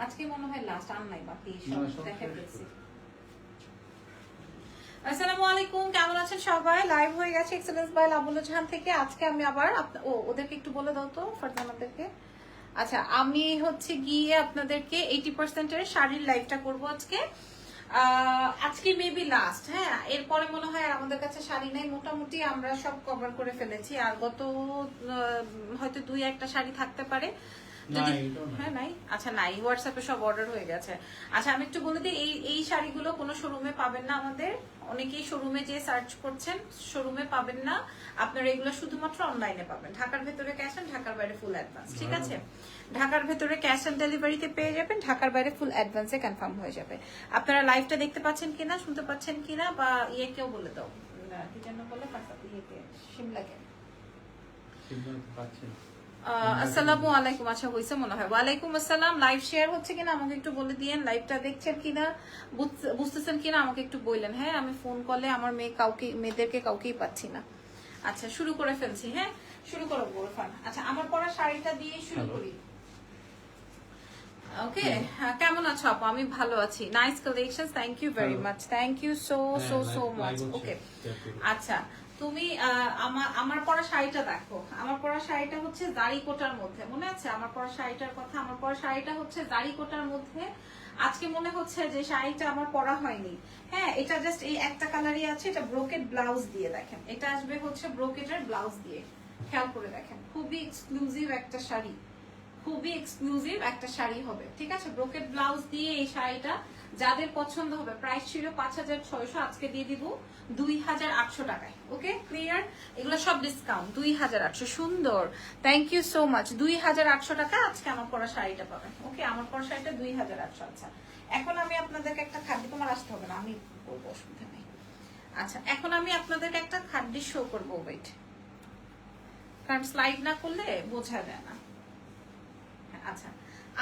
আজকে মনে হয় লাস্ট আনলাই বাকি সব দেখা গেছে। আসসালামু আলাইকুম, কেমন আছেন সবাই? লাইভ হয়ে গেছে এক্সেলেন্স বাই লাবুল জাহান থেকে। আজকে আমি আবার ওদেরকে একটু বলে দাও তো, ফারজানাদেরকে। আচ্ছা, আমি হচ্ছে গিয়ে আপনাদেরকে 80% এর শাড়ির লাইভটা করব আজকে। আজকে মেবি লাস্ট, হ্যাঁ, এরপরে মনে হয় আর আমাদের কাছে শাড়ি নাই, মোটামুটি আমরা সব কভার করে ফেলেছি। আর গত হয়তো 2-1টা শাড়ি থাকতে পারে, হ্যাঁ নাই, আচ্ছা নাই, হোয়াটসঅ্যাপে সব অর্ডার হয়ে গেছে। আচ্ছা আমি একটু বলে দিই, এই শাড়িগুলো কোনো শোরুমে পাবেন না আমাদের। অনেকেই শোরুমে যে সার্চ করছেন, শোরুমে পাবেন না আপনারা, এগুলো শুধুমাত্র অনলাইনে পাবেন। ঢাকার ভেতরে ক্যাশ অন, ঢাকার বাইরে ফুল অ্যাডভান্স, ঠিক আছে? ঢাকার ভেতরে ক্যাশ অন ডেলিভারিতে পেয়ে যাবেন, ঢাকার বাইরে ফুল অ্যাডভান্সে কনফার্ম হয়ে যাবে। আপনারা লাইভটা দেখতে পাচ্ছেন কিনা, শুনতে পাচ্ছেন কিনা, বা কেউ বলে দাও কি জন্য বলে সিমলাকে। আসসালামু আলাইকুম। আচ্ছা হইছে মনে হয়। ওয়ালাইকুম আসসালাম। লাইভ শেয়ার হচ্ছে কিনা আমাকে একটু বলে দিয়েন, লাইভটা দেখছেন কিনা, বুঝতেছেন কিনা আমাকে একটু বললেন। হ্যাঁ, আমি ফোন কলে আমার মেয়েদেরকে কাউকেই পাচ্ছি না। আচ্ছা শুরু করে ফেলছি, হ্যাঁ শুরু করো বোরফান। আচ্ছা আমার পরা শাড়িটা দিয়ে শুরু করি। ওকে, কেমন আছো আপু? আমি ভালো আছি। Nice collection, thank you very much, thank you so so so much. Okay আচ্ছা, তুমি আমার পরা শাড়িটা দেখো। আমার পরা শাড়িটা হচ্ছে জারি কোটার মধ্যে, মনে আছে আমার পরা শাড়িটার কথা? আমার পরা শাড়িটা হচ্ছে জারি কোটার মধ্যে। আজকে মনে হচ্ছে যে শাড়িটা আমার পরা হয়নি। হ্যাঁ, এটা জাস্ট এই একটা কালারই আছে। এটা ব্রোকেট ব্লাউজ দিয়ে, দেখেন এটা আসবে হচ্ছে ব্রোকেটের ব্লাউজ দিয়ে। খেয়াল করে দেখেন, খুবই এক্সক্লুসিভ একটা শাড়ি, খুবই এক্সক্লুসিভ একটা শাড়ি হবে, ঠিক আছে? ব্রোকেট ব্লাউজ দিয়ে এই শাড়িটা যাদের পছন্দ হবে। প্রাইস ছিল 5600, আজকে দিয়ে দিব 2800 টাকায়। Okay clear? এগুলো সব ডিসকাউন্ট, 2800। সুন্দর, থ্যাংক ইউ সো মাচ। 2800 টাকা আজকে আমার পরা শাড়িটা পাবেন। ওকে, আমার পরা শাড়িটা 2800। আচ্ছা এখন আমি আপনাদেরকে একটা খাদ্য, তোমার আসতে হবে না, আমি বলবো, অসুবিধা নেই। আচ্ছা এখন আমি আপনাদেরকে একটা খাদ্য শো করবো, ওয়েট, কারণ স্লাইড না করলে বোঝা যায় না। আচ্ছা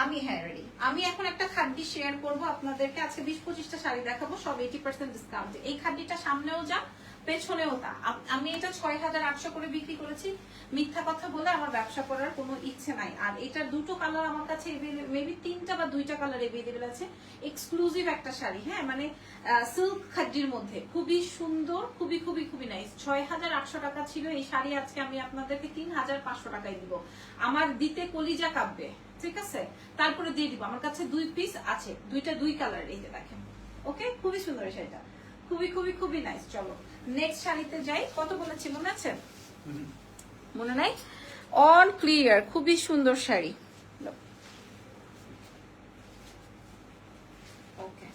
আমি রেডি। আমি এখন একটা খাদ্যি শেয়ার করব আপনাদেরকে। আজকে 20-25টা শাড়ি দেখাবো, সব 80% ডিসকাউন্টে। এই খাদ্যিটা সামনেও যা পেছনেও তা। আমি এটা 6800 করে বিক্রি করেছি। মিথ্যা কথা বলে আমার ব্যবসা করার কোনো ইচ্ছে নাই। আর এটার দুটো কালার আমার কাছে মেবি 3টা বা 2টা কালার अवेलेबल আছে। এক্সক্লুসিভ একটা শাড়ি, হ্যাঁ, মানে সিল্ক খাদ্যির মধ্যে, খুবই সুন্দর, খুবই খুবই খুবই নাইস। 6800 টাকা ছিল এই শাড়ি, আজকে আমি আপনাদেরকে 3500 টাকায় দিব। আমার দিতে কলিজা কাঁপবে, ঠিক আছে? তারপরে দিয়ে দিব। আমার কাছে 2 পিস আছে, 2 কালার, এই যে দেখেন। ওকে, খুবই সুন্দর শাড়িটা, খুবই খুবই খুবই নাইস। চলো নেক্সট শাড়িতে যাই। কত বলেছি মনে আছে? মনে নাই? অন ক্লিয়ার, খুবই সুন্দর শাড়ি। ওকে,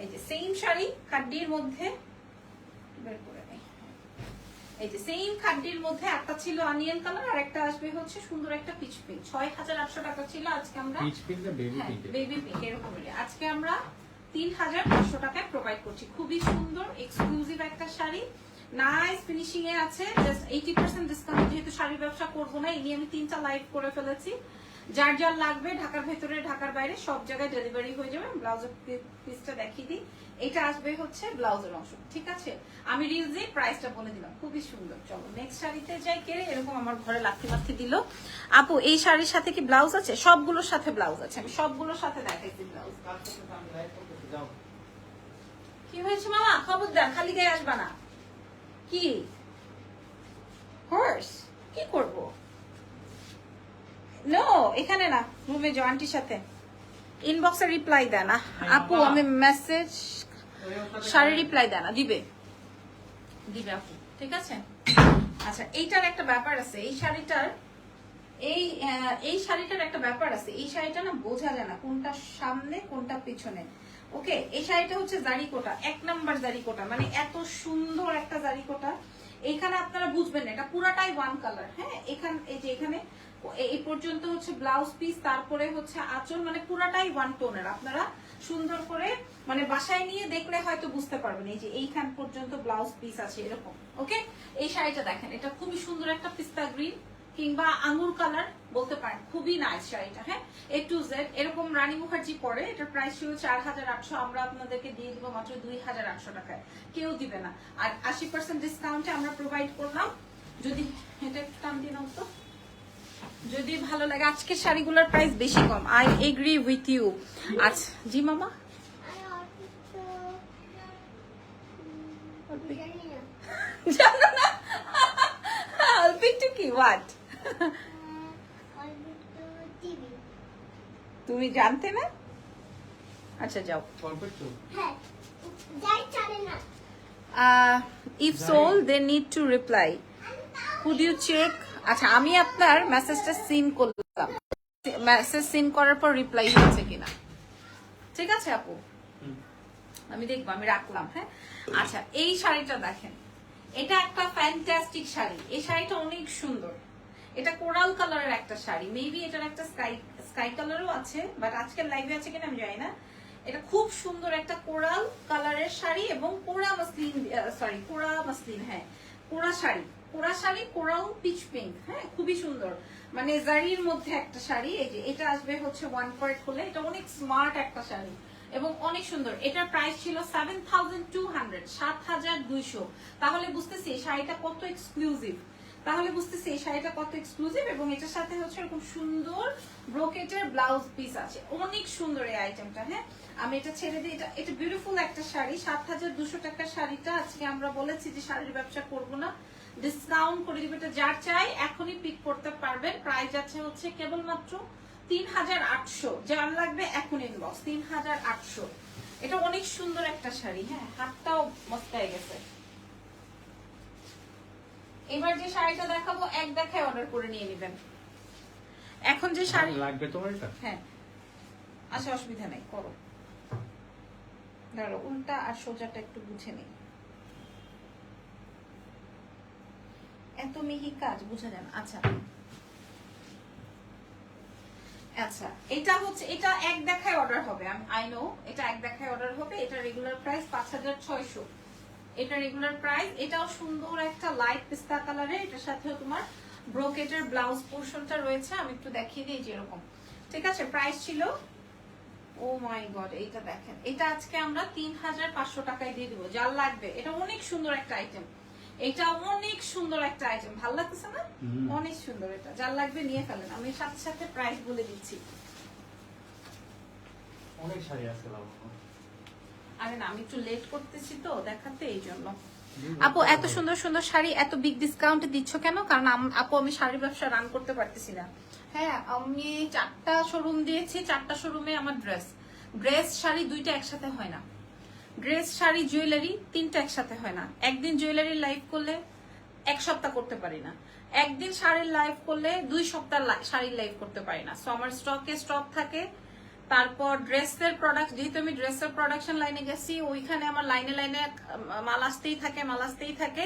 এই যে সেম শাড়ি খাড্ডির মধ্যে, বের করে নেই। এই যে সেম খাড্ডির মধ্যে একটা ছিল অনিয়ন কালার, আর একটা আসবে হচ্ছে সুন্দর একটা পিচ পিঙ্ক। 6800 টাকা ছিল, আজকে আমরা পিচ পিঙ্ক না বেবি পিঙ্ক, বেবি পিঙ্ক এরকমই আজকে আমরা 3500 টাকায় প্রোভাইড করছি। খুবই সুন্দর এক্সক্লুসিভ একটা শাড়ি, নাইস ফিনিশিং এ আছে। Just 80% discount. যেহেতু শাড়ির ব্যবসা করবো না, এই নিয়ে আমি 3টা লাইভ করে ফেলেছি। যার যার লাগবে ঢাকার ভেতরে ঢাকার বাইরে সব জায়গায় ডেলিভারি হয়ে যাবে। ব্লাউজের পিসটা দেখিয়ে দিই, এটা আসবে হচ্ছে ব্লাউজের অংশ, ঠিক আছে? আমি রিলজে প্রাইসটা বলে দিলাম, খুবই সুন্দর। চলো নেক্সট শাড়িতে যাই। কে এরকম আমার ঘরে লাথি মাথি দিল? আপু এই শাড়ির সাথে কি ব্লাউজ আছে? সবগুলোর সাথে ব্লাউজ আছে, আমি সবগুলোর সাথে দেখাইছি ব্লাউজ। কি হয়েছে মামা? খবরদার খালি গায়ে আসবা না। কি হর্স? কি করবো? নো, এখানে না, রুমে যাও, আন্টির সাথে। ইনবক্সে রিপ্লাই দেয় না আপু, আমি মেসেজ শাড়ি রিপ্লাই দেয় না। দিবে দিবে আপু, ঠিক আছে? আচ্ছা এইটার একটা ব্যাপার আছে, এই শাড়িটার এই শাড়িটার একটা ব্যাপার আছে। এই শাড়িটা না বোঝা যায় না কোনটা সামনে কোনটা পিছনে। ওকে, এই শাড়িটা হচ্ছে জারিকোটা, 1 নাম্বার জারিকোটা, মানে এত সুন্দর একটা জারিকোটা। এইখানে আপনারা বুঝবেন না, এটা পুরাটাই ওয়ান কালার। হ্যাঁ, এই যে এখানে এই পর্যন্ত হচ্ছে ব্লাউজ পিস, তারপরে হচ্ছে আঁচল, মানে পুরাটাই ওয়ান টোনের। আপনারা সুন্দর করে মানে বাসায় নিয়ে দেখলে হয়তো বুঝতে পারবেন। এই যে এইখান পর্যন্ত ব্লাউজ পিস আছে এরকম। ওকে, এই শাড়িটা দেখেন, এটা খুবই সুন্দর একটা পিস্তা গ্রিন কিংবা আঙ্গুর কালার বলতে পারেন, খুবই নাইস শাড়িটা। হ্যাঁ, A to Z এরকম রানী মুখার্জি পরে। এটার প্রাইস ছিল 4800, আমরা আপনাদেরকে দিয়ে দিব মাত্র 2800 টাকায়। কেউ দিবে না। আর 80% ডিসকাউন্টে আমরা প্রোভাইড করলাম। যদি এটা একটু টান দিয়ে নাও তো, যদি ভালো লাগে, আজকের শাড়িগুলোর প্রাইস বেশি কম, আই এগ্রি উইথ ইউ। আচ্ছা জি মামা, জানো না অল্প একটু কি হোয়াট তুমি জানতে না? আচ্ছা যাও। If soul they need to reply, could you check. আচ্ছা আমি আপনার মেসেজটা সিন করলাম, মেসেজ সিন করার পর রিপ্লাই হচ্ছে কিনা, ঠিক আছে আপু? আমি দেখবো, আমি রাখলাম। হ্যাঁ আচ্ছা, এই শাড়িটা দেখেন, এটা একটা ফ্যান্টাস্টিক শাড়ি। এই শাড়িটা অনেক সুন্দর, এটা কোরাল কালারের একটা শাড়ি, মেবি এটার একটা স্কাই কালারও আছে, বাট আজকের লাইভে আছে কিনা আমি জানি না। এটা খুব সুন্দর একটা কোরাল কালারের শাড়ি এবং কোরা মাসলিন, হ্যাঁ কোরা শাড়ি, কোরাল পিচ পিঙ্ক, হ্যাঁ খুবই সুন্দর, মানে জারির মধ্যে একটা শাড়ি। এই যে এটা আসবে হচ্ছে 1 পার্ট হলে, এটা অনেক স্মার্ট একটা শাড়ি এবং অনেক সুন্দর। এটার প্রাইস ছিল 7200, 7200। তাহলে বুঝতেছি এই শাড়িটা কত এক্সক্লুসিভ, এবং এটার সাথে হচ্ছে এরকম সুন্দর ব্রোকেটের ব্লাউজ পিস আছে, অনেক সুন্দর এই আইটেমটা। হ্যাঁ আমি এটা ছেড়ে দিই, এটা বিউটিফুল একটা শাড়ি। 7200 টাকার শাড়িটা আজকে আমরা বলেছি যে শাড়ির ব্যবসা করব না, ডিসকাউন্ট করে দিব। এটা যার চাই এখনই পিক করতে পারবেন। প্রাইস আছে হচ্ছে কেবলমাত্র 3800, যার লাগবে এখন ইনবক্স, 3800। এটা অনেক সুন্দর একটা শাড়ি, হ্যাঁ হাতটাও মস্তায় গেছে। এবার যে শাড়িটা দেখাবো এক দেখায় অর্ডার করে নিয়ে নেবেন। এখন যে শাড়ি লাগবে তোমার এটা, হ্যাঁ আচ্ছা অসুবিধা নেই, করো। ধরো উল্টা আর সোজাটা একটু বুঝে নেই, এত মিহি কাজ বুঝা যান। আচ্ছা আচ্ছা, এটা হচ্ছে, এটা এক দেখায় অর্ডার হবে, আই নো এটা এক দেখায় অর্ডার হবে। এটা রেগুলার প্রাইস 5600, এটা রেগুলার প্রাইস। এটাও সুন্দর একটা লাইট পিস্তা কালারের, এটার সাথেও তোমার ব্রোকেটের ব্লাউজ পোরশনটা রয়েছে, আমি একটু দেখিয়ে দিই যেরকম, ঠিক আছে? প্রাইস ছিল, ও মাই গড, এইটা দেখেন, এটা আজকে আমরা 3500 টাকায় দিয়ে দিব, যার লাগবে। এটা অনেক সুন্দর একটা আইটেম, এটা অনেক সুন্দর একটা আইটেম, ভালো লাগতেছে না? অনেক সুন্দর, এটা যার লাগবে নিয়ে ফেলেন। আমি সাথে সাথে প্রাইস বলে দিচ্ছি। অনেক শাড়ি আছে লাভ। আরে না, আমি একটু লেট করতেছি তো দেখাতে, এই জন্য। আপু এত সুন্দর সুন্দর শাড়ি এত বিগ ডিসকাউন্টে দিচ্ছ কেন? কারণ আপু আমি শাড়ির ব্যবসা রান করতে পারতেছি না। হ্যাঁ আমি 4টা শোরুম দিয়েছি, 4টা শোরুমে আমার ড্রেস শাড়ি 2টা একসাথে হয় না, ড্রেস শাড়ি জুয়েলারি 3টা একসাথে হয় না। একদিন জুয়েলারি লাইভ করলে 1 সপ্তাহ করতে পারি না, একদিন শাড়ির লাইভ করলে 2 সপ্তাহ শাড়ির লাইভ করতে পারি না। সো আমার স্টক থাকে। তারপর ড্রেসের প্রোডাক্ট, যেহেতু আমি ড্রেসের প্রোডাকশন লাইনে গেছি, ওইখানে আমার লাইনে মাল আসতেই থাকে।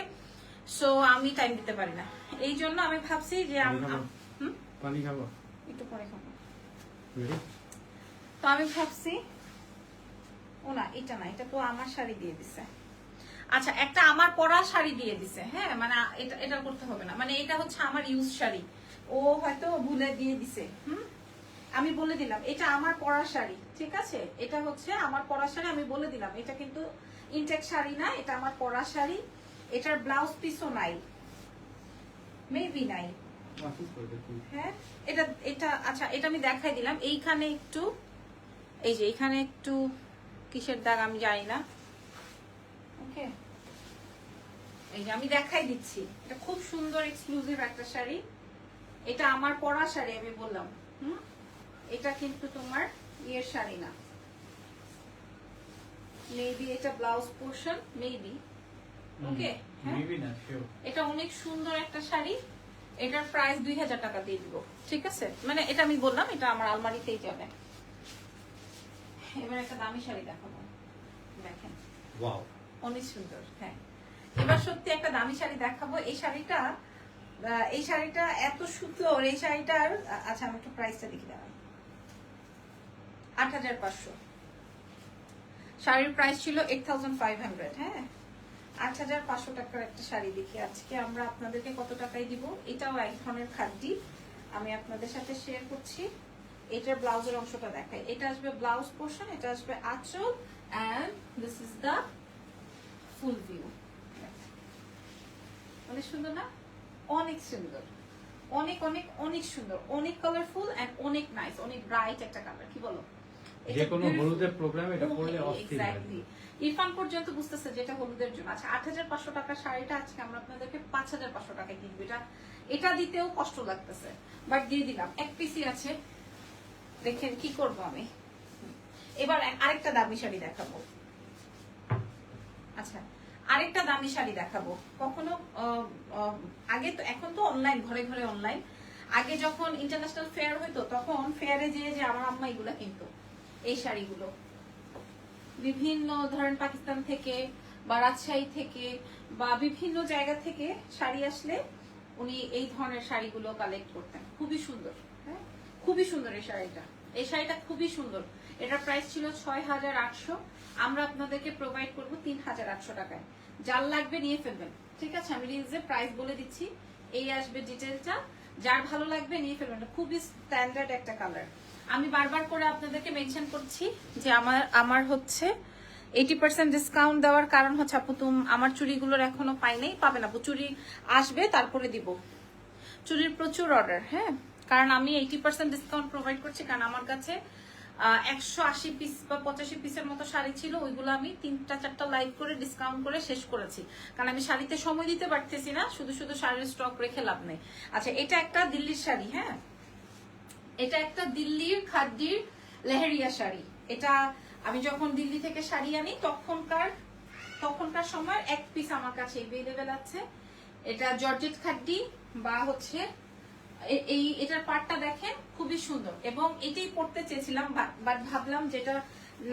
সো আমি টাইম দিতে পারি না, এই জন্য আমি ভাবছি যে পানি খাবো একটু পরে খাবো। তো আমি ভাবছি ও না, এটা না, এটা তো আমার শাড়ি দিয়ে দিছে। আচ্ছা একটা আমার পরা শাড়ি দিয়ে দিছে, হ্যাঁ মানে এটা করতে হবে না, মানে এটা হচ্ছে আমার ইউজ শাড়ি, ও হয়তো ভুলে দিয়ে দিছে। আমি বলে দিলাম এটা আমার পরা শাড়ি, ঠিক আছে? এটা হচ্ছে আমার পরা শাড়ি, আমি বলে দিলাম এটা কিন্তু ইনটেক শাড়ি না, এটা আমার পরা শাড়ি। এটার ব্লাউজ পিসও নাই, মেবি নাই। হ্যাঁ এটা আচ্ছা, এটা আমি দেখাই দিলাম। এইখানে একটু, এই যে এইখানে একটু কিসের দাগ আমি জানি না, ওকে এই যে আমি দেখাই দিচ্ছি। এটা খুব সুন্দর এক্সক্লুসিভ একটা শাড়ি, এটা আমার পরা শাড়ি, আমি বললাম। এটা কিন্তু তোমার ইয়ের শাড়ি না, মেবি এটা ব্লাউজ পোরশন, মেবি, ওকে মেবি না শিওর। এটা অনেক সুন্দর একটা শাড়ি, এটার প্রাইস 2000 টাকা দিয়ে দিব, ঠিক আছে? মানে এটা আমি বললাম এটা আমার আলমারিতেই যাবে। এবার একটা দামি শাড়ি দেখাবো, দেখেন ওয়াও অনেক সুন্দর। হ্যাঁ এবার সত্যি একটা দামি শাড়ি দেখাবো। এই শাড়িটা এত সুন্দর, এই শাড়িটার, আচ্ছা আমি একটু প্রাইসটা দেখি, দাঁড়ান। 8500, শাড়ির প্রাইস ছিল 8500। হ্যাঁ 8500 টাকার একটা শাড়ি দেখি আজকে আমরা আপনাদেরকে কত টাকায় দিব। এটাও এক ধরনের খাদ্যি, আমি আপনাদের সাথে শেয়ার করছি। এটার ব্লাউজের অংশটা দেখাই, এটা আসবে ব্লাউজ পোরশন, এটা আসবে আঁচল, and this is the full view. অনেক সুন্দর না? অনেক সুন্দর, অনেক অনেক অনেক সুন্দর, অনেক কালারফুল এন্ড অনেক নাইস, অনেক ব্রাইট একটা কালার, কি বলো? যে কোনো হলুদের প্রোগ্রামে এটা পরলে অস্থির লাগে। এক্স্যাক্টলি, ইরফান পর্যন্ত বুঝতেছে যেটা হলুদের জন্য। আচ্ছা ৮৫০০ টাকার শাড়িটা আজকে আমরা আপনাদেরকে ৫৫০০ টাকায় কিনবো। এটা দিতেও কষ্ট লাগতেছে, বাট দিয়ে দিলাম। এক পিসি আছে, দেখেন কি করব আমি। এবার আরেকটা দামি শাড়ি দেখাবো। আচ্ছা আরেকটা দামি শাড়ি দেখাবো। কখনো আগে তো, এখন তো অনলাইন, ঘরে ঘরে অনলাইন। আগে যখন ইন্টারন্যাশনাল ফেয়ার হইতো তখন ফেয়ারে যে আমার আম্মা এগুলা কিনতো, এই শাড়িগুলো বিভিন্ন ধরেন পাকিস্তান থেকে বা রাজশাহী থেকে বা বিভিন্ন জায়গা থেকে শাড়ি আসলে উনি এই ধরনের শাড়িগুলো কালেক্ট করতেন। খুবই সুন্দর, হ্যাঁ খুবই সুন্দর এই শাড়িটা। এই শাড়িটা খুবই সুন্দর। এটার প্রাইস ছিল ৬৮০০, আমরা আপনাদেরকে প্রোভাইড করবো ৩৮০০ টাকায়। যার লাগবে নিয়ে ফেলবেন, ঠিক আছে? আমি রিলসে প্রাইস বলে দিচ্ছি, এই আসবে ডিটেলটা। যার ভালো লাগবে নিয়ে ফেলবেন। খুবই স্ট্যান্ডার্ড একটা কালার। আমি বারবার করে আপনাদেরকে মেনশন করছি যে আমার হচ্ছে 80% ডিসকাউন্ট দেওয়ার কারণ হচ্ছে আপু আমার চুড়িগুলোর এখনো পাই নাই, পাবেন আপু, চুড়ি আসবে তারপরে দিব। চুড়ির প্রচুর অর্ডার, হ্যাঁ, কারণ আমি 80% ডিসকাউন্ট প্রোভাইড করছি, কারণ আমার কাছে 180 পিস বা 85 পিসের মতো শাড়ি ছিল, ওইগুলো আমি 3-4টা লাইভ করে ডিসকাউন্ট করে শেষ করেছি, কারণ আমি শাড়িতে সময় দিতে পারতেছি না, শুধু শুধু শাড়ির স্টক রেখে লাভ নেই। আচ্ছা এটা একটা দিল্লির শাড়ি, হ্যাঁ এটা একটা দিল্লির খাদ্যির লেহেরিয়া শাড়ি। এটা আমি যখন দিল্লি থেকে শাড়ি আনি তখনকার সময় এক পিস আমার কাছে এভেলেবেল আছে। এটা জর্জেট খাদ্যি বা হচ্ছে এটার পাটটা দেখেন খুবই সুন্দর, এবং এটাই পড়তে চেয়েছিলাম, বাট ভাবলাম যেটা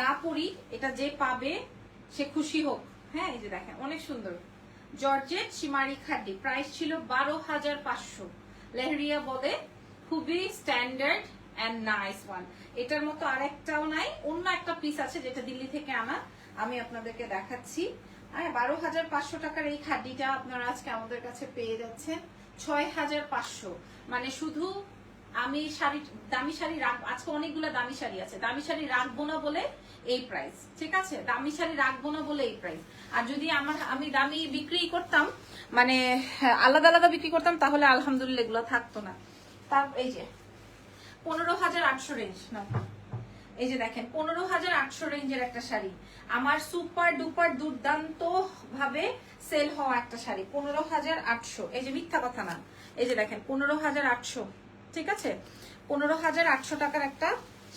না পরি, এটা যে পাবে সে খুশি হোক। হ্যাঁ এই যে দেখেন অনেক সুন্দর জর্জেট শিমারি খাদ্যি, প্রাইস ছিল ১২৫০০। লেহেরিয়া বলে, খুবই স্ট্যান্ডার্ড এন্ড নাইস ওয়ান। এটার মতো আরেকটাও নাই, অন্য একটা পিস আছে যেটা দিল্লি থেকে আনা, আমি আপনাদেরকে দেখাচ্ছি। ১২৫০০ টাকার এই খাদ্যিটা আপনারা আজকে আমাদের কাছে পেয়ে যাচ্ছেন ৬৫০০। মানে শুধু আমি শাড়ি, দামি শাড়ি রাখবো আজকে, অনেকগুলো দামি শাড়ি আছে, দামি শাড়ি রাখবো না বলে এই প্রাইস, ঠিক আছে? দামি শাড়ি রাখবো না বলে এই প্রাইস। আর যদি আমি দামি বিক্রি করতাম, মানে আলাদা আলাদা বিক্রি করতাম, তাহলে আলহামদুলিল্লাহ এগুলো থাকতো না। তার এই যে ১৫৮০০ রেঞ্জ না, এই যে দেখেন ১৫৮০০ রেঞ্জের একটা শাড়ি, আমার সুপার ডুপার দুর্দান্ত ভাবে সেল হওয়া একটা শাড়ি ১৫৮০০। এই যে মিথ্যা কথা না, এই যে দেখেন ১৫৮০০, ঠিক আছে? ১৫৮০০ টাকার একটা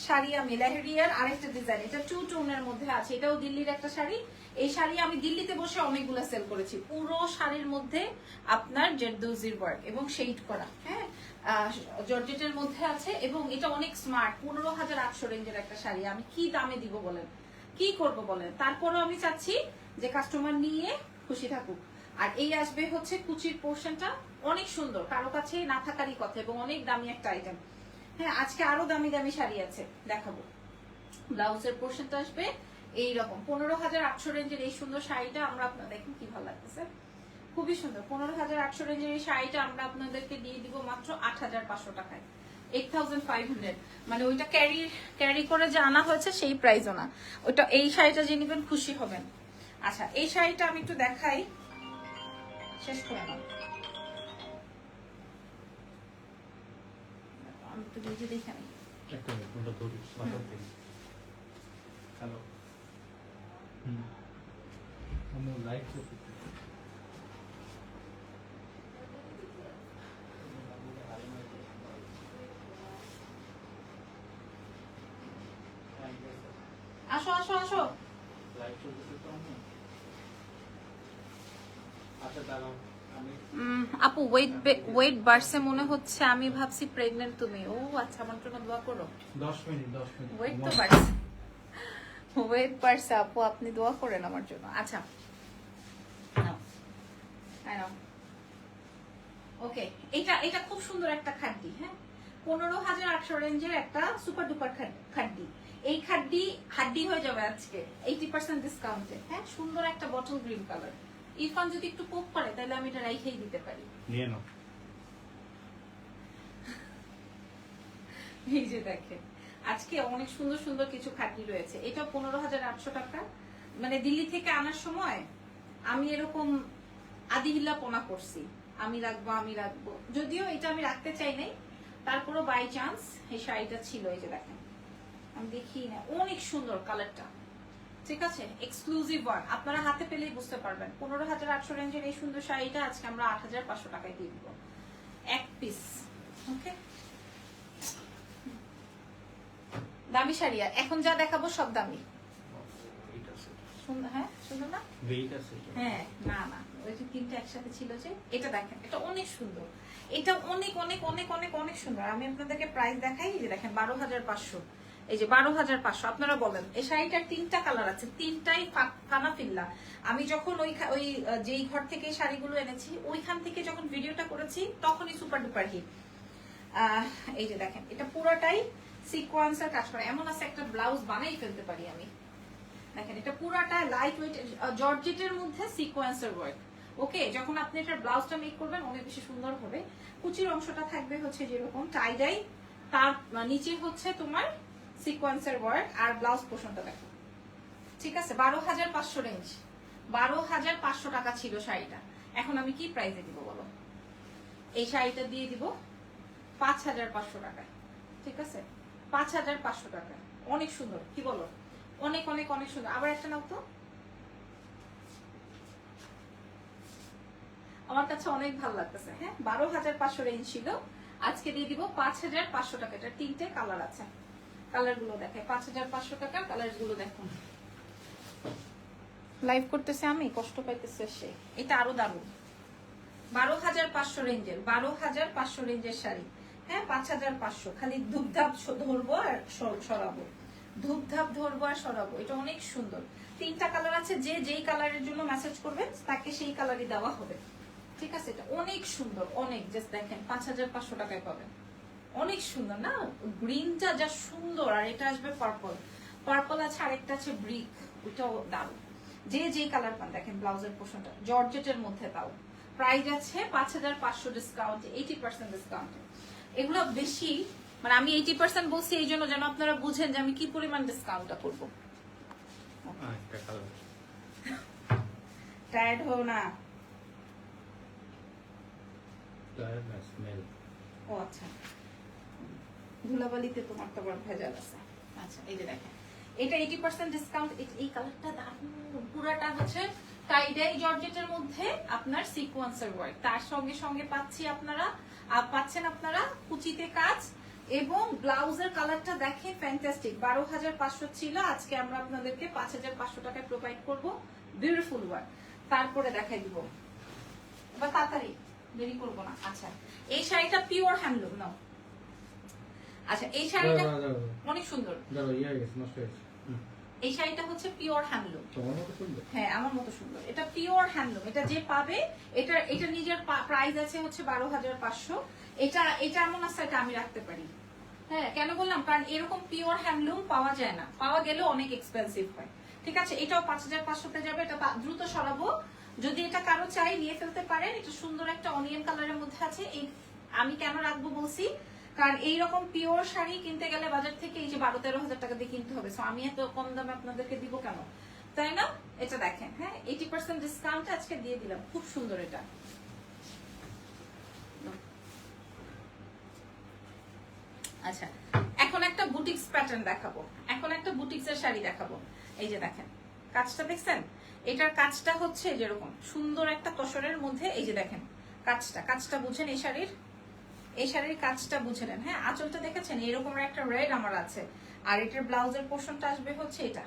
শাড়ি আমি লেহেরিয়ার আরেকটা ডিজাইন, এটা 2 টোনের মধ্যে আছে, এটাও দিল্লির একটা শাড়ি। এই শাড়ি আমি দিল্লিতে বসে অনেকগুলো সেল করেছি। পুরো শাড়ির মধ্যে আপনার জেরদৌজির ওয়ার্ক এবং শেড করা, হ্যাঁ জর্জেটের মধ্যে আছে, এবং এটা অনেক স্মার্ট। ১৫৮০০ রেঞ্জের একটা শাড়ি আমি কি দামে দিব বলেন, কি করব বলেন? তারপরেও আমি চাচ্ছি যে কাস্টমার নিয়ে খুশি থাকুক। আর এই আসবে হচ্ছে কুচির পোর্শনটা, অনেক সুন্দর, কারো কাছে না থাকারই কথা, এবং অনেক দামি একটা আইটেম। হ্যাঁ আজকে আরো দামি দামি শাড়ি আছে দেখাবো। ব্লাউজের পোর্শনটা আসবে এইরকম। ১৫৮০০ রেঞ্জের এই সুন্দর শাড়িটা আমরা আপনাদের, দেখুন কি ভালো লাগতেছে, খুবই সুন্দর। ১৫৮০০ রেঞ্জের এই শাড়িটা আমরা আপনাদেরকে দিয়ে দিব মাত্র ৮৫০০ টাকায়, 8500। মানে ওইটা ক্যারি করে যে আনা হয়েছে সেই প্রাইসও না, ওইটা এই শাড়িটা যে নিবেন খুশি হবেন। আচ্ছা এই শাড়িটা আমি একটু দেখাই, শেষ করে নাও, আমি একটু বুঝে দেখে নিই। একটা মিনিট, ওটা ধরি, মাথার দিকে। হ্যালো। আমি লাইভ করতে। আসো আসো আসো। লাইভ করতে তো আমি। আচ্ছা দাঁড়াও, আমি আপু ওয়েট বাড়ছে মনে হচ্ছে, আমি ভাবছি প্রেগন্যান্ট তুমি। ও আচ্ছা, আমার জন্য দোয়া করো। 10 মিনিট। ওয়েট তো বাড়ছে, ওয়েট বাড়ছে আপু, আপনি দোয়া করেন আমার জন্য। আচ্ছা ওকে, এটা খুব সুন্দর একটা খাদ্যি, হ্যাঁ ১৫৮০০ রেঞ্জের একটা সুপার ডুপার খাদ্যি। এই হাড্ডি হয়ে যাবে আজকে 80% ডিসকাউন্টে। হ্যাঁ সুন্দর একটা বটল গ্রিন কালার। ইরফান যদি একটু পোক করে তাহলে আমি এটা রাইখেই দিতে পারি। নিয়ে নাও। এই যে দেখেন আজকে অনেক সুন্দর সুন্দর কিছু খাদ্যি রয়েছে। এটা ১৫৮০০ টাকা। মানে দিল্লি থেকে আনার সময় আমি এরকম আদিহিল্লা পোনা করছি। আমি রাখবো, যদিও এটা আমি রাখতে চাই নাই, তারপরও বাই চান্স এই শাড়িটা ছিল। এই যে দেখেন, আমি দেখি না, অনেক সুন্দর কালারটা, ঠিক আছে, এক্সক্লুসিভ ওয়ান, আপনারা হাতে পেলেই বুঝতে পারবেন। 15,800 রেঞ্জের এই সুন্দর শাড়িটা আজকে আমরা 8,500 টাকায় দিয়ে দিব, এক পিস। ওকে, দামি শাড়ি আর এখন যা দেখাবো সব দামি। সুন্দর, হ্যাঁ সুন্দর না? হ্যাঁ, না ওই যে তিনটা একসাথে ছিল যে, এটা দেখেন, এটা অনেক সুন্দর, এটা অনেক অনেক অনেক অনেক অনেক সুন্দর। আমি আপনাদেরকে প্রাইস দেখাই, যে দেখেন 12,500, এই যে 12,500। আপনারা বলেন, এই শাড়িটার তিনটা কালার আছে, তিনটাই কানা ফিল্লা। আমি যখন ওই যেই ঘর থেকে শাড়িগুলো এনেছি, ওইখান থেকে যখন ভিডিওটা করেছি তখনই সুপার ডুপার হিট। এই যে দেখেন, এটা পুরোটাই সিকোয়েন্সের কাজ করা, এমন আছে একটা ব্লাউজ বানাই ফেলতে পারি আমি। দেখেন, এটা পুরাটা লাইট ওয়েট জর্জেটের মধ্যে সিকোয়েন্সের ওয়ার্ক। ওকে, যখন আপনি এটার ব্লাউজটা মেক করবেন অনেক বেশি সুন্দর হবে। কুচির অংশটা থাকবে হচ্ছে যেরকম টাই ডাই, তার নিচে হচ্ছে তোমার সিকোয়েন্সের ওয়ার্ক, আর ব্লাউজ পোর্শনটা দেখো, ঠিক আছে। 12,500 রেঞ্জ, 12,500 টাকা ছিল শাড়িটা। এখন আমি কি প্রাইসে দিব বলো? এই শাড়িটা দিয়ে দিব 5,500 টাকায়, ঠিক আছে, 5,500 টাকায়। অনেক সুন্দর, কি বলো? অনেক অনেক অনেক সুন্দর। আবার একটা নাও তো, আমার কাছে অনেক ভালো লাগতেছে। হ্যাঁ, 12,500 রেঞ্জ ছিল, আজকে দিয়ে দিব 5,500 টাকা। এটা তিনটে কালার আছে, কালার গুলো দেখে 5,500 টাকার কালার গুলো দেখুন। লাইভ করতেছে আমি, কষ্ট পাইতেছে সে। এটা আরো দারুণ, 12,500 রেঞ্জের, 12,500 রেঞ্জের শাড়ি। হ্যাঁ, 5,500, খালি ধূপধাপ ধরবো আর সরাবো, ধূপধাপ ধরবো আর সরাবো। এটা অনেক সুন্দর, তিনটা কালার আছে, যে যেই কালারের জন্য মেসেজ করবেন তাকে সেই কালারই দেওয়া হবে, ঠিক আছে। এটা অনেক সুন্দর, অনেক, জাস্ট দেখেন 5,500 টাকায় পাবেন। অনেক সুন্দর না, গ্রিনটা যা সুন্দর, আর এটা আসবে পার্পল, পার্পল আছে, আরেকটা আছে ব্রিক, ওইটাও দারুণ। যে যেই কালার পান, দেখেন ব্লাউজের পোর্শনটা জর্জেটের মধ্যে, তাও প্রাইস আছে 5,500 ডিসকাউন্ট, 80% ডিসকাউন্ট। এগুলো বেশি, মানে আমি 80% বলছি এই জন্য যেন আপনারা বুঝেন যে আমি কি পরিমাণ ডিসকাউন্টটা করবো। টায়ার্ড হও না? ও আচ্ছা, ধুলাবালিতে তোমার তো বড় ভেজাল আছে। আচ্ছা, এই যে দেখেন, এটা 80% ডিসকাউন্ট। এই কালারটা দারুণ, পুরাটা হচ্ছে টাই ডাই জর্জেটের মধ্যে আপনার সিকোয়েন্সের ওয়ার্ক, তার সঙ্গে সঙ্গে পাচ্ছেন আপনারা কুচিতে কাজ, এবং ব্লাউজের কালারটা দেখেন ফ্যান্টাস্টিক। 12,500 ছিল, আজকে আমরা আপনাদেরকে 5,500 টাকায় প্রোভাইড করব, বিউটিফুল ওয়ার্ক। তারপরে দেখাই দিব, এবার তাড়াতাড়ি, দেরি করবো না। আচ্ছা, এই শাড়িটা পিওর হ্যান্ডলুম নাও। আচ্ছা, এই শাড়িটা অনেক সুন্দর, এই শাড়িটা হচ্ছে পিওর হ্যান্ডলুম। হ্যাঁ, আমার মতো সুন্দর, এটা পিওর হ্যান্ডলুম। এটা যে পাবে, এটা নিজের প্রাইস আছে হচ্ছে 12,500। এটা এমন আছে, এটা আমি রাখতে পারি। হ্যাঁ, কেন বললাম, কারণ এরকম পিওর হ্যান্ডলুম পাওয়া যায় না, পাওয়া গেলেও অনেক এক্সপেন্সিভ হয়, ঠিক আছে। এটাও 5,500-তে যাবে, এটা দ্রুত সরাবো। যদি এটা কারো চাই নিয়ে ফেলতে পারেন। এটা সুন্দর একটা অনিয়ন কালারের মধ্যে আছে। এই আমি কেন রাখবো বলছি, কারণ এইরকম পিওর শাড়ি কিনতে গেলে বাজার থেকে এই যে 12-13 হাজার টাকা দিয়ে কিনতে হবে। সো আমি এত কম দামে আপনাদেরকে দিব কেন, তাই না? এটা দেখেন, হ্যাঁ, 80% ডিসকাউন্ট আজকে দিয়ে দিলাম, খুব সুন্দর। এটা আচ্ছা, এখন একটা বুটিক্স প্যাটার্ন দেখাবো, এখন একটা বুটিক্সের শাড়ি দেখাবো। এই যে দেখেন, কাজটা দেখছেন, এটার কাজটা হচ্ছে যেরকম সুন্দর একটা তসরের মধ্যে। এই যে দেখেন কাজটা বুঝেন, এই শাড়ির কাজটা বুঝে নেন। হ্যাঁ, আঁচলটা দেখেছেন, এরকম একটা রেড আমার আছে, আর এটার ব্লাউজের পোর্শনটা আসবে হচ্ছে এটা।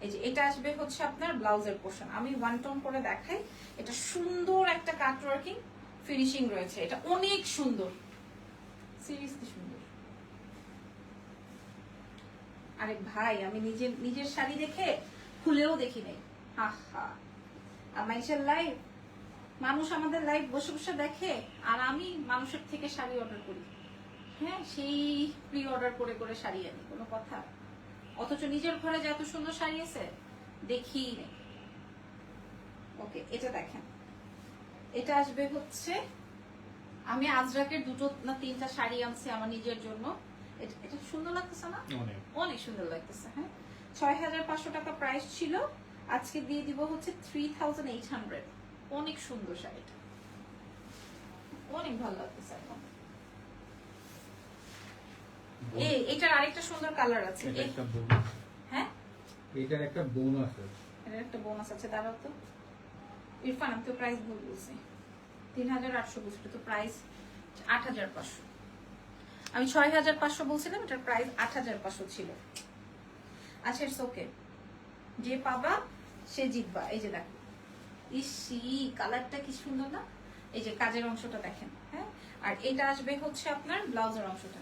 এই যে এটা আসবে হচ্ছে আপনার ব্লাউজের পোর্শন। আমি ওয়ান টোন করে দেখাই, এটা সুন্দর একটা কাট ওয়ার্কিং ফিনিশিং রয়েছে, এটা অনেক সুন্দর, সিরিয়াসলি সুন্দর। আরে ভাই, আমি নিজের শাড়ি দেখে খুলেও দেখি নাই। মানুষের লাইভ, মানুষ আমাদের লাইভ বসে বসে দেখে, আর আমি মানুষের থেকে শাড়ি অর্ডার করি। হ্যাঁ, সেই প্রি অর্ডার করে করে শাড়ি আনি, কোনো কথা। অথচ নিজের ঘরে যে এত সুন্দর শাড়ি আছে দেখি নেই। ওকে, এটা দেখেন, এটা আসবে হচ্ছে, আমি আজরাকের 2 না 3টা শাড়ি আনছি আমার নিজের জন্য। এটা সুন্দর লাগতেছে না? অনেক সুন্দর লাগতেছে। হ্যাঁ, 6,500 টাকা প্রাইস ছিল, আজকে দিয়ে দিব হচ্ছে 3,800। অনেক সুন্দর শাড়িটা, অনেক ভালো লাগতেছে এখন। এটার আরেকটা সুন্দর কালার আছে। এটা একটা বোনাস। হ্যাঁ, এটার একটা বোনাস আছে। এটার একটা বোনাস আছে। দাঁড়াও তো ইরফান, আমি তো প্রাইস ভুল বলছি। 3800 বলছি, তো প্রাইস 8500। আমি 6500 বলছিলাম, এটার প্রাইস 8500 ছিল। আচ্ছা, ইটস ওকে, যে পাবা সে জিতবা। এই যে দেখো, ইসি কালারটা কি সুন্দর না? এই যে কাজের অংশটা দেখেন। হ্যাঁ, আর এটা আসবে হচ্ছে আপনার ব্লাউজের অংশটা।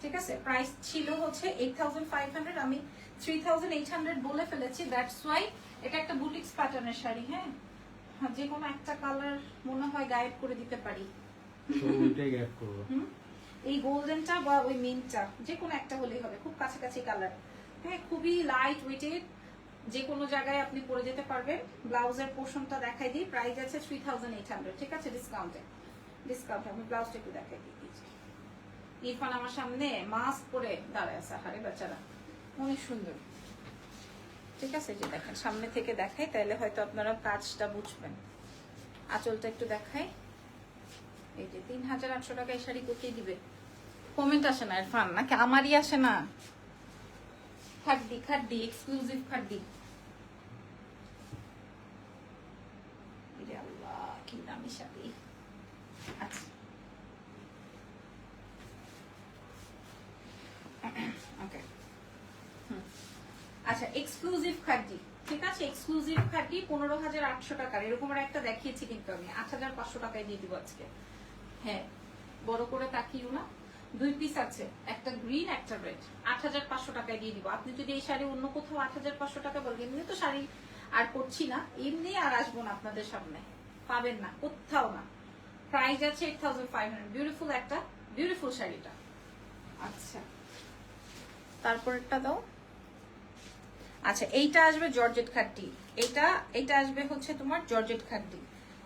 ঠিক আছে, প্রাইস ছিল হচ্ছে 8500, আমি 3800 বলে ফেলেছি, দ্যাটস ওয়াই। এটা একটা বুটিক্স প্যাটার্নের শাড়ি। হ্যাঁ, যে কোনো একটা কালার মনে হয় গায়েব করে দিতে পারি। তো ওইটাই গ্যাপ করব। এই গোল্ডেনটা বা ওই মিন্টটা, যে কোনো একটা হলেই হবে, খুব কাছাকাছি কালার। হ্যাঁ, খুবই লাইট ওয়েটেড, যে কোনো জায়গায় আপনি পরে যেতে পারবেন। ব্লাউজের পোর্শনটা দেখাই দিই, প্রাইস আছে 3800। ঠিক আছে, ডিসকাউন্টে আমি ব্লাউজটা একটু দেখাই দিই। ইরফান আমার সামনে মাস্ক পরে দাঁড়ায় আছে, হারে বেচারা, অনেক সুন্দর। ঠিক আছে, যে দেখেন সামনে থেকে দেখাই, তাহলে হয়তো আপনারা কাজটা বুঝবেন। আঁচলটা একটু দেখাই। এই যে 3800 টাকা এই শাড়ি কোথায় দিবে? কমেন্ট আসে না ইরফান, নাকি আমারই আসে না? খাড্ডি এক্সক্লুসিভ খাড্ডি। আল্লাহ কি দামি শাড়ি। আচ্ছা, ওকে, আচ্ছা, এক্সক্লুসিভ খাড্ডি। ঠিক আছে, এক্সক্লুসিভ খাড্ডি 15800 টাকার। এরকম একটা দেখিয়েছি, কিন্তু আমি 8500 টাকায় দিয়ে দিব আজকে। হ্যাঁ, বড় করে তাকিও না। 2 পিস আছে, একটা গ্রিন একটা রেড, 8500 টাকায় দিয়ে দিব। আপনি যদি এই শাড়ি অন্য কোথাও 8500 টাকা বলেন, এমনি তো শাড়ি আর করছি না, এমনি আর আসবো না আপনাদের সামনে, পাবেন না কোথাও না। প্রাইস আছে 8500। বিউটিফুল একটা বিউটিফুল শাড়িটা। আচ্ছা, তারপরটা দাও। আচ্ছা, এইটা আসবে জর্জেট খাড্ডি। এটা আসবে হচ্ছে তোমার জর্জেট খাড্ডি।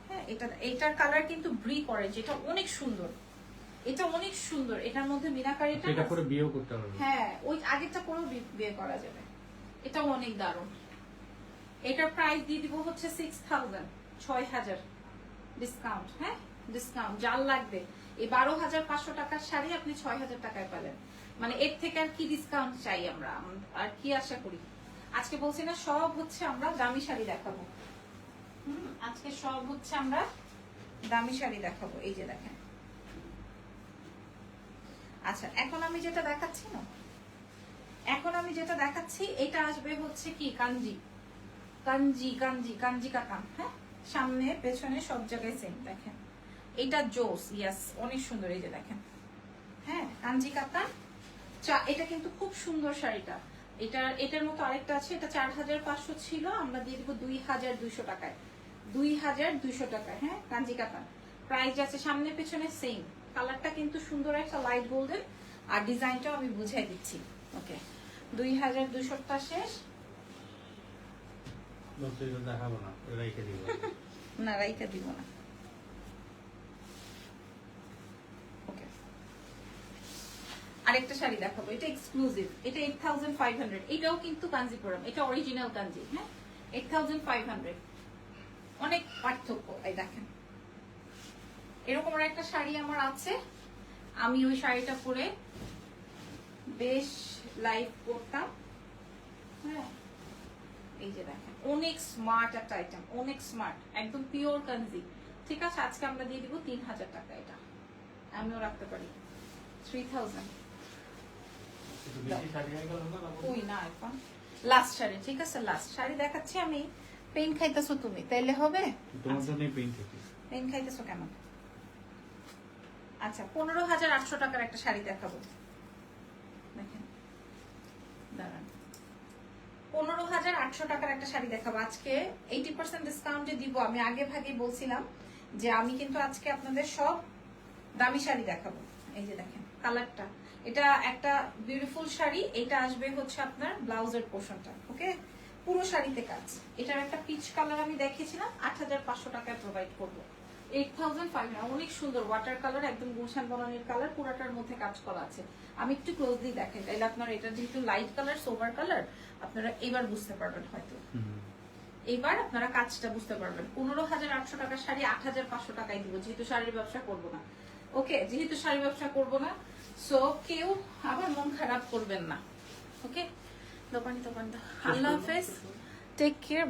হ্যাঁ, এটার কালার কিন্তু ব্রি করে, যেটা অনেক সুন্দর। এটা অনেক সুন্দর, এটার মধ্যে মিনাকারিটা, এটা করে বিয়েও করতে পারবে। হ্যাঁ, ওই আগেরটা করেও বিয়ে করা যাবে। এটাও অনেক দারুণ। এটার প্রাইস দিয়ে দিব হচ্ছে 6000 ডিসকাউন্ট। হ্যাঁ, ডিসকাউন্ট যার লাগবে। এই 12500 টাকার শাড়ি আপনি 6000 টাকায় পেলেন। মানে এর থেকে আর কি ডিসকাউন্ট চাই আমরা, আর কি আশা করি? আজকে বলছি না, সব হচ্ছে আমরা দামি শাড়ি দেখাবো। আজকে সব হচ্ছে আমরা দামি শাড়ি দেখাবো। এই যে দেখেন। আচ্ছা, এখন আমি যেটা দেখাচ্ছি এটা আসবে হচ্ছে কি কাঞ্জি কাতান। হ্যাঁ, সামনে পেছনে সব জায়গায় সেম। দেখেন এটা জোস, ইয়েস, অনেক সুন্দর। এই যে দেখেন, হ্যাঁ, কাঞ্জি কাতান। এটা কিন্তু খুব সুন্দর শাড়িটা। এটার মতো আরেকটা আছে, এটা 4500 ছিল, আমরা দিয়ে দিব 2200 টাকায়। 2200 টাকায়। হ্যাঁ, কাঞ্জি কাতান। প্রাইস আছে সামনে পেছনে সেম। কালারটা কিন্তু সুন্দর, একটা লাইট গোল্ডেন। আর ডিজাইনটাও আমি বুঝাই দিচ্ছি। ওকে, 2200টা শেষ। দেখাবো না, রাইখে দিব। না, রাইখে দিব না। ওকে, আরেকটা শাড়ি দেখাবো, এটা এক্সক্লুসিভ। এটা 8500। এটাও কিন্তু কাঞ্জিপুরম, এটা অরিজিনাল কাঞ্জি। হ্যাঁ, 8500, অনেক পার্থক্য। এই দেখেন, এরকম একটা শাড়ি আমার আছে, আমি ওই শাড়িটা পরে বেশ লাইভ করতাম। হ্যাঁ, এই যে দেখেন, অনেক স্মার্ট একটা আইটেম, অনেক স্মার্ট, একদম পিওর কাঞ্জি। ঠিক আছে, আজকে আমরা দিয়ে দিব 3000 টাকা। এটা আমিও রাখতে পারি 3000। ওই না, এখন লাস্ট শাড়ি। ঠিক আছে, লাস্ট শাড়ি দেখাচ্ছি আমি। পেন খাইতেছো তুমি, তাইলে হবে? তোমার জন্যই পেন খাইছি। পেন খাইতেছো কেন? আচ্ছা, 15800 টাকার একটা শাড়ি দেখাবো। দেখেন, দাঁড়ান, 15800 টাকার একটা শাড়ি দেখাবো আজকে। 80% ডিসকাউন্টে দিব। আমি আগে ভাগে বলছিলাম যে আমি কিন্তু আজকে আপনাদের সব দামি শাড়ি দেখাবো। এই যে দেখেন কালারটা, এটা একটা বিউটিফুল শাড়ি। এটা আসবে হচ্ছে আপনার ব্লাউজের পোর্শনটা। ওকে, পুরো শাড়িতে কাজ। এটার একটা পিচ কালার আমি দেখিয়েছিলাম, 8500 টাকায় প্রোভাইড করবো। 8500, অনেক সুন্দর ওয়াটার কালার, একদম গুলশান বনানীর কালার, পুরাটার মধ্যে কাজ করা আছে। আমি একটু ক্লোজলি দেখাই, তাইলে আপনারা এটা যেহেতু লাইট কালার, সোভার কালার, আপনারা এবার বুঝতে পারবেন হয়তো। এইবার আপনারা কাজটা বুঝতে পারবেন। 15,800 টাকার শাড়ি 8,500 টাকায় দিব, যেহেতু শাড়ির ব্যবসা করব না। ওকে, যেহেতু শাড়ি ব্যবসা করব না, সো কেউ আবার মন খারাপ করবেন না। ওকে, দোকান আল্লাহ হাফেজ, টেক কেয়ার।